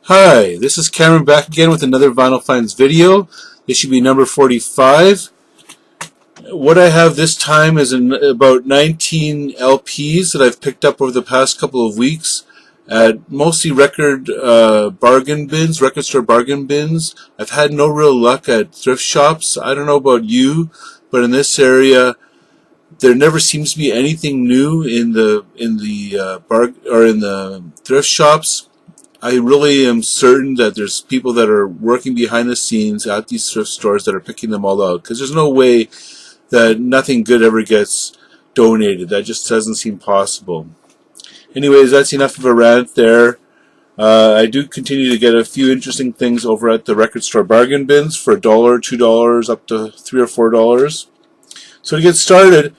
Hi, this is Cameron back again with another Vinyl Finds video. This should be number 45. What I have this time is about 19 LPs that I've picked up over the past couple of weeks at mostly record bargain bins, record store bargain bins. I've had no real luck at thrift shops. I don't know about you, but in this area there never seems to be anything new in the thrift shops. I really am certain that there's people that are working behind the scenes at these thrift stores that are picking them all out, because there's no way that nothing good ever gets donated. That just doesn't seem possible. Anyways, that's enough of a rant there. I do continue to get a few interesting things over at the record store bargain bins for $1, $2, up to $3 or $4. So to get started,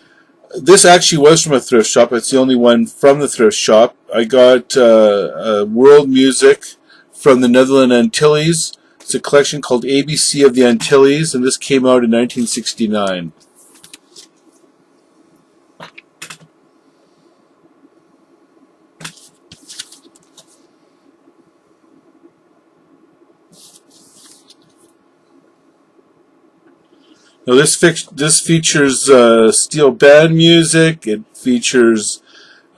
this actually was from a thrift shop. It's the only one from the thrift shop. I got world music from the Netherlands Antilles. It's a collection called ABC of the Antilles, and this came out in 1969. Now this features steel band music. It features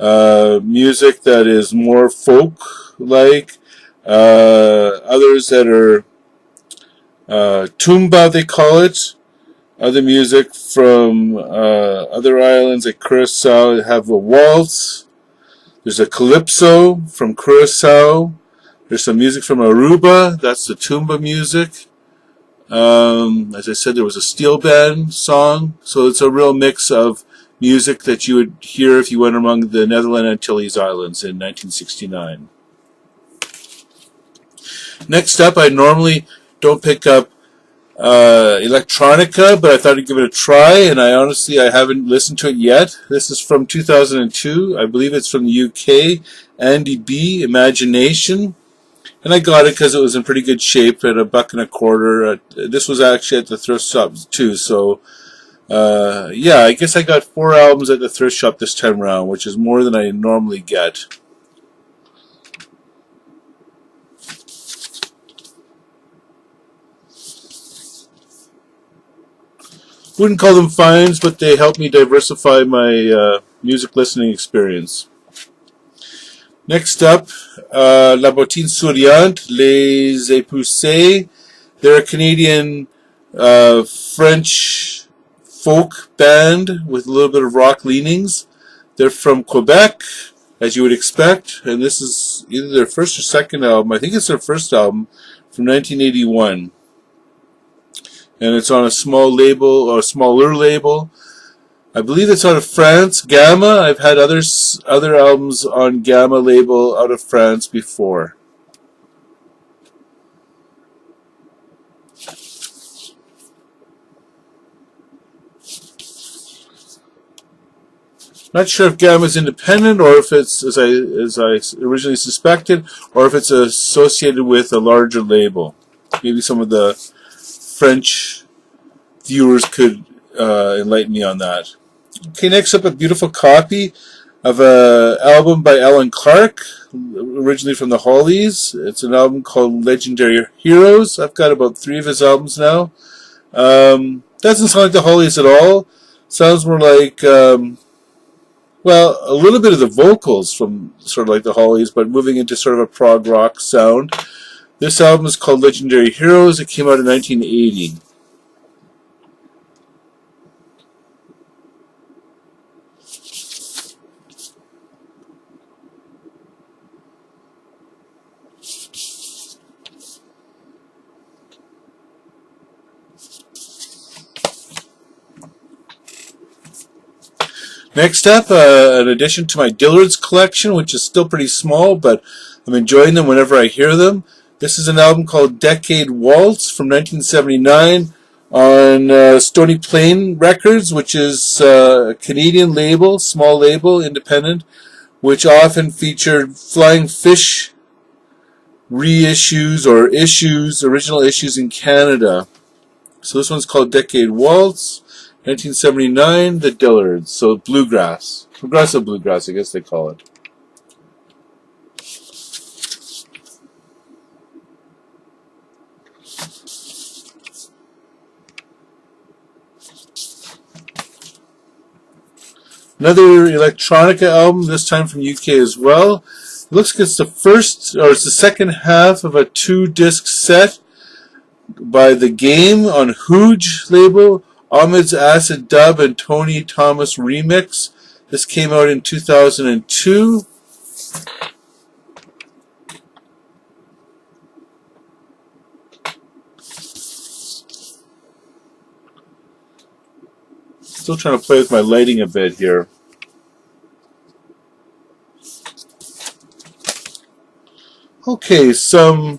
music that is more folk-like. Others that are tumba, they call it. Other music from other islands like Curacao have a waltz. There's a calypso from Curacao. There's some music from Aruba. That's the tumba music. As I said, there was a steel band song, so it's a real mix of music that you would hear if you went among the Netherlands Antilles Islands in 1969. Next up, I normally don't pick up electronica, but I thought I'd give it a try, and I haven't listened to it yet. This is from 2002. I believe it's from the UK. Andy B, Imagination. And I got it because it was in pretty good shape at $1.25. This was actually at the thrift shop too, so yeah, I guess I got 4 albums at the thrift shop this time around, which is more than I normally get. Wouldn't call them finds, but they helped me diversify my music listening experience. Next up, La Bottine Souriante, Les Épouses. They're a Canadian French folk band with a little bit of rock leanings. They're from Quebec, as you would expect, and this is either their first or second album. I think it's their first album from 1981. And it's on a small label, or a smaller label. I believe it's out of France, Gamma. I've had other albums on Gamma label out of France before. Not sure if Gamma is independent, or if it's, as I originally suspected, or if it's associated with a larger label. Maybe some of the French viewers could enlighten me on that. Okay, next up, a beautiful copy of an album by Alan Clark, originally from the Hollies. It's an album called Legendary Heroes. I've got about 3 of his albums now. Doesn't sound like the Hollies at all. Sounds more like, well, a little bit of the vocals from sort of like the Hollies, but moving into sort of a prog rock sound. This album is called Legendary Heroes. It came out in 1980. Next up, an addition to my Dillard's collection, which is still pretty small, but I'm enjoying them whenever I hear them. This is an album called Decade Waltz from 1979 on Stony Plain Records, which is a Canadian label, small label, independent, which often featured Flying Fish reissues or issues, original issues in Canada. So this one's called Decade Waltz. 1979, the Dillards, so bluegrass. Progressive bluegrass, I guess they call it. Another electronica album, this time from UK as well. It looks like it's it's the second half of a 2-disc set by The Game on Hooge label, Ahmed's Acid Dub and Tony Thomas Remix. This came out in 2002. Still trying to play with my lighting a bit here. Okay, some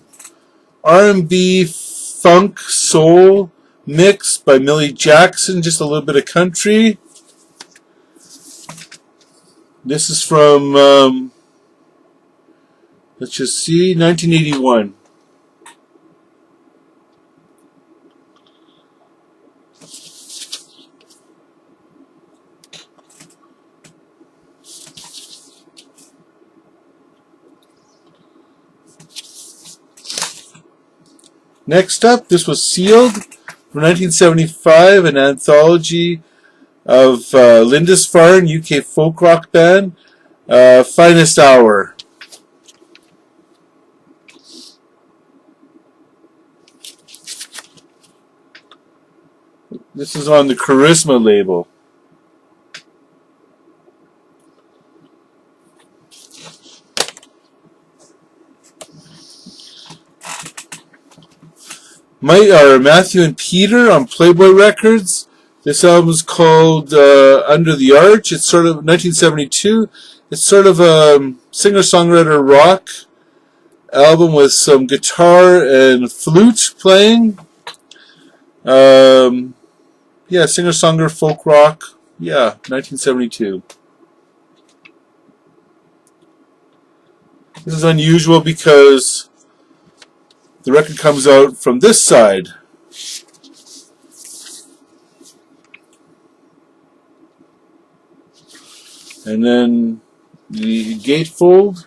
R&B, funk, soul mix by Millie Jackson, just a little bit of country. This is from, let's just see, 1981. Next up, this was Sealed from 1975, an anthology of Lindisfarne, UK folk rock band, Finest Hour. This is on the Charisma label. Matthew and Peter on Playboy Records. This album is called Under the Arch. It's sort of 1972. It's sort of a singer-songwriter rock album with some guitar and flute playing. Yeah, singer-songwriter folk rock. Yeah, 1972. This is unusual because the record comes out from this side. And then the gatefold.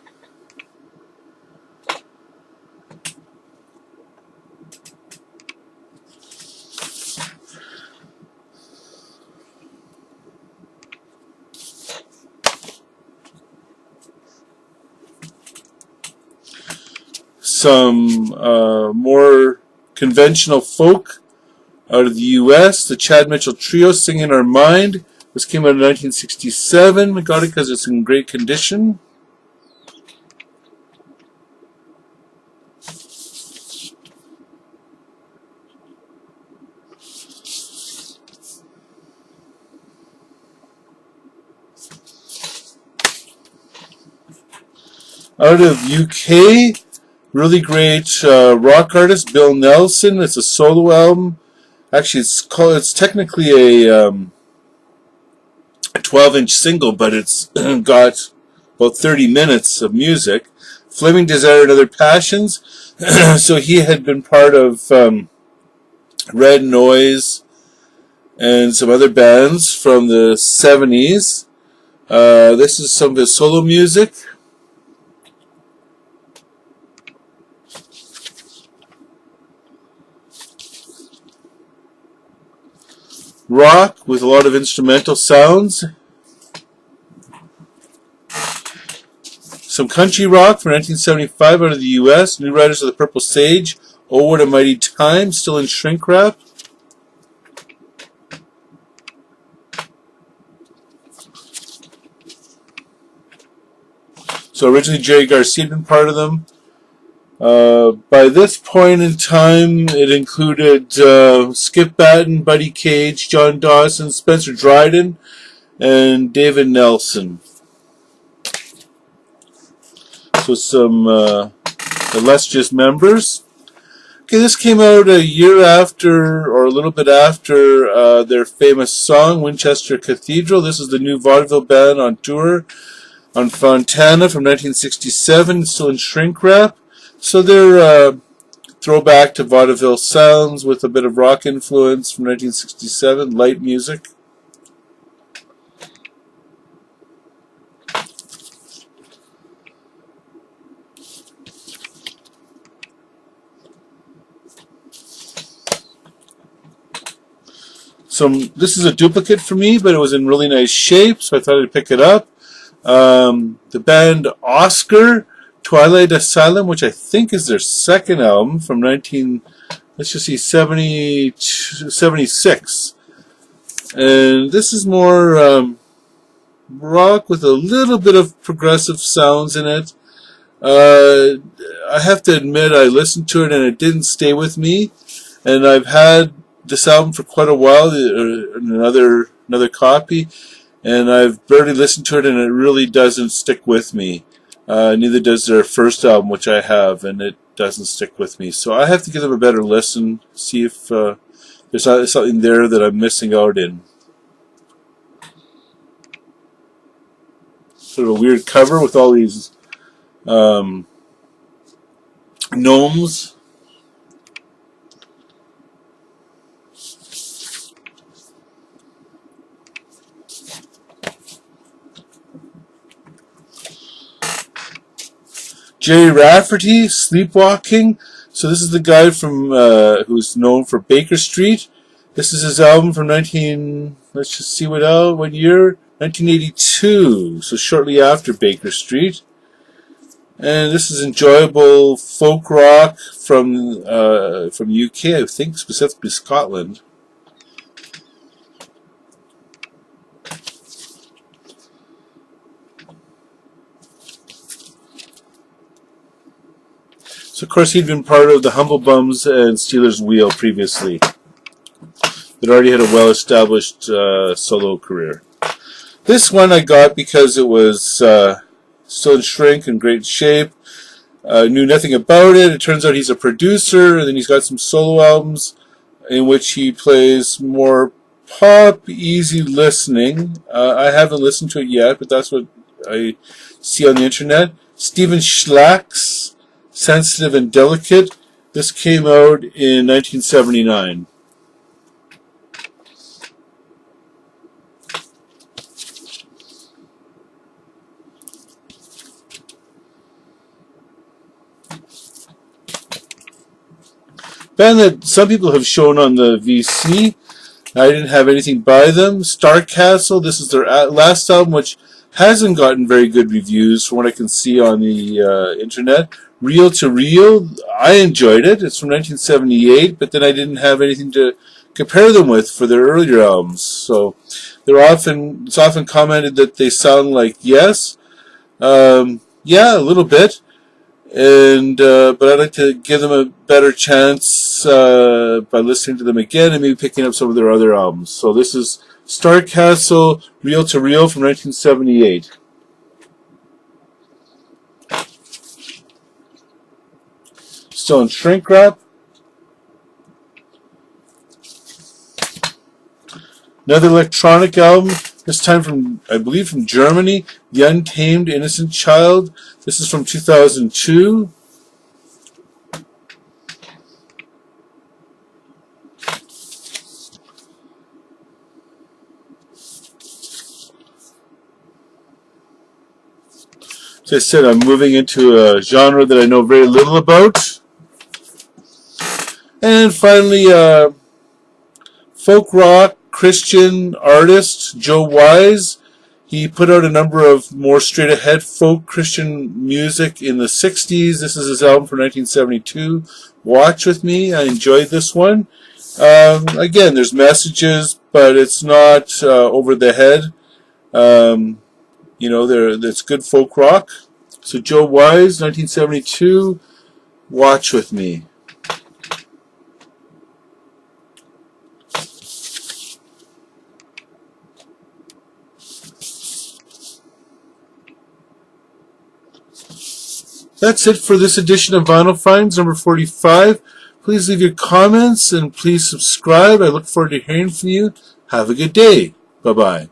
Some more conventional folk out of the U.S. The Chad Mitchell Trio, Singing Our Mind. This came out in 1967. We got it because it's in great condition. Out of UK, really great rock artist Bill Nelson. It's a solo album. Actually, it's technically a 12-inch single, but it's got about 30 minutes of music. Flaming Desire and Other Passions. So he had been part of Red Noise and some other bands from the 70s. This is some of his solo music. Rock with a lot of instrumental sounds. Some country rock from 1975 out of the U.S. New Riders of the Purple Sage. Oh, What a Mighty Time, still in shrink wrap. So originally Jerry Garcia had been part of them. By this point in time, it included Skip Batten, Buddy Cage, John Dawson, Spencer Dryden, and David Nelson. So some illustrious members. Okay, this came out a year after, or a little bit after, their famous song, Winchester Cathedral. This is the new vaudeville band on tour on Fontana from 1967, still in shrink wrap. So they're throwback to vaudeville sounds with a bit of rock influence from 1967, light music. This is a duplicate for me, but it was in really nice shape, so I thought I'd pick it up. The band Oscar, Twilight, Asylum, which I think is their second album from 76. And this is more rock with a little bit of progressive sounds in it. I have to admit, I listened to it and it didn't stay with me. And I've had this album for quite a while, another copy, and I've barely listened to it, and it really doesn't stick with me. Neither does their first album, which I have, and it doesn't stick with me. So I have to give them a better listen, see if there's something there that I'm missing out in. Sort of a weird cover with all these gnomes. Jerry Rafferty, Sleepwalking. So this is the guy from who's known for Baker Street. This is his album from let's just see what year? 1982. So shortly after Baker Street. And this is enjoyable folk rock from UK, I think specifically Scotland. So, of course, he'd been part of the Humble Bums and Stealers Wheel previously. That already had a well-established solo career. This one I got because it was still in shrink and great shape. Knew nothing about it. It turns out he's a producer, and then he's got some solo albums in which he plays more pop, easy listening. I haven't listened to it yet, but that's what I see on the internet. Stephen Schlack's Sensitive and Delicate. This came out in 1979. Band that some people have shown on the VC. I didn't have anything by them. Starcastle. This is their last album, which hasn't gotten very good reviews from what I can see on the internet. Reel to Reel, I enjoyed it. It's from 1978, but then I didn't have anything to compare them with for their earlier albums. So it's often commented that they sound like Yes. Yeah, a little bit. And but I'd like to give them a better chance by listening to them again and maybe picking up some of their other albums. So this is Starcastle, Reel to Reel from 1978. Still in shrink wrap. Another electronic album, this time from, I believe, from Germany, The Untamed Innocent Child. This is from 2002. As I said, I'm moving into a genre that I know very little about. And finally, folk rock Christian artist Joe Weis. He put out a number of more straight-ahead folk Christian music in the 60s. This is his album from 1972, Watch With Me. I enjoyed this one. Again, there's messages, but it's not over the head. You know, it's good folk rock. So Joe Weis, 1972, Watch With Me. That's it for this edition of Vinyl Finds, number 45. Please leave your comments and please subscribe. I look forward to hearing from you. Have a good day. Bye-bye.